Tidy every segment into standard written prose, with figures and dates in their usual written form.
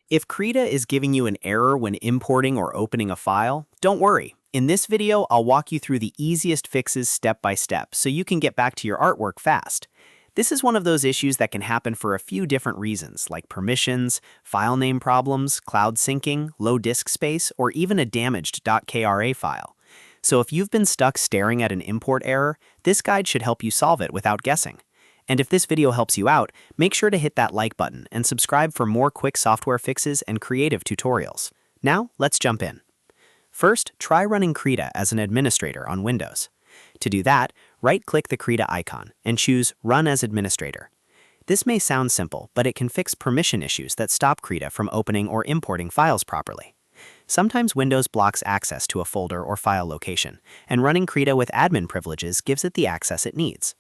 If Krita is giving you an error when importing or opening a file, don't worry. In this video, I'll walk you through the easiest fixes step by step so you can get back to your artwork fast. This is one of those issues that can happen for a few different reasons, like permissions, file name problems, cloud syncing, low disk space, or even a damaged .kra file. So if you've been stuck staring at an import error, this guide should help you solve it without guessing. And if this video helps you out, make sure to hit that like button and subscribe for more quick software fixes and creative tutorials. Now, let's jump in. First, try running Krita as an administrator on Windows. To do that, right-click the Krita icon and choose Run as Administrator. This may sound simple, but it can fix permission issues that stop Krita from opening or importing files properly. Sometimes Windows blocks access to a folder or file location, and running Krita with admin privileges gives it the access it needs.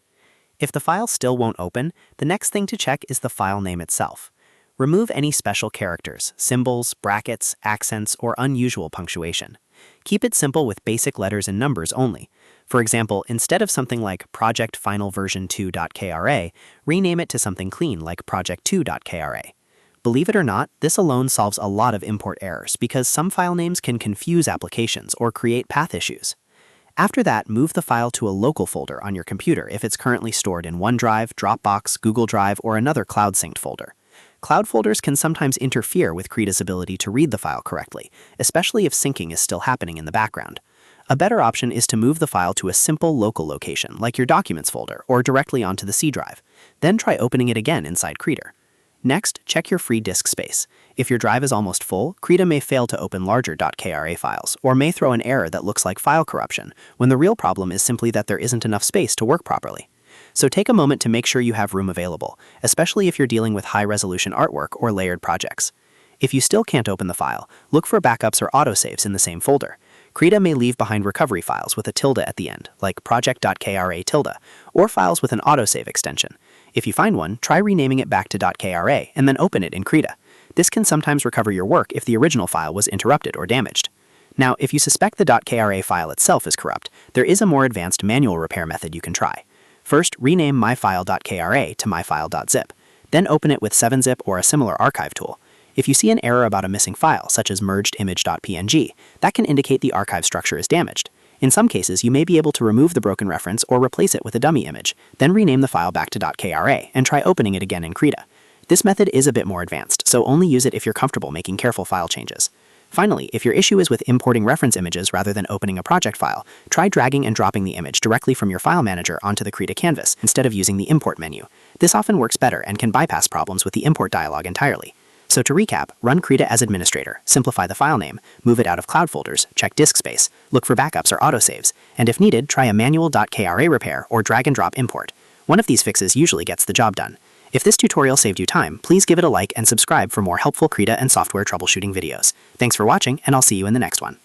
If the file still won't open, the next thing to check is the file name itself. Remove any special characters, symbols, brackets, accents, or unusual punctuation. Keep it simple with basic letters and numbers only. For example, instead of something like Project Final Version 2.kra, rename it to something clean like Project2.kra. Believe it or not, this alone solves a lot of import errors because some file names can confuse applications or create path issues. After that, move the file to a local folder on your computer if it's currently stored in OneDrive, Dropbox, Google Drive, or another cloud-synced folder. Cloud folders can sometimes interfere with Krita's ability to read the file correctly, especially if syncing is still happening in the background. A better option is to move the file to a simple local location, like your Documents folder, or directly onto the C drive. Then try opening it again inside Krita. Next, check your free disk space. If your drive is almost full, Krita may fail to open larger .kra files, or may throw an error that looks like file corruption, when the real problem is simply that there isn't enough space to work properly. So take a moment to make sure you have room available, especially if you're dealing with high-resolution artwork or layered projects. If you still can't open the file, look for backups or autosaves in the same folder. Krita may leave behind recovery files with a tilde at the end, like project.kra tilde, or files with an autosave extension. If you find one, try renaming it back to .kra and then open it in Krita. This can sometimes recover your work if the original file was interrupted or damaged. Now, if you suspect the .kra file itself is corrupt, there is a more advanced manual repair method you can try. First, rename myfile.kra to myfile.zip. Then open it with 7-zip or a similar archive tool. If you see an error about a missing file, such as mergedimage.png, that can indicate the archive structure is damaged. In some cases, you may be able to remove the broken reference or replace it with a dummy image, then rename the file back to .kra and try opening it again in Krita. This method is a bit more advanced, so only use it if you're comfortable making careful file changes. Finally, if your issue is with importing reference images rather than opening a project file, try dragging and dropping the image directly from your file manager onto the Krita canvas instead of using the import menu. This often works better and can bypass problems with the import dialog entirely. So to recap, run Krita as administrator, simplify the file name, move it out of cloud folders, check disk space, look for backups or autosaves, and if needed, try a manual .kra repair or drag and drop import. One of these fixes usually gets the job done. If this tutorial saved you time, please give it a like and subscribe for more helpful Krita and software troubleshooting videos. Thanks for watching, and I'll see you in the next one.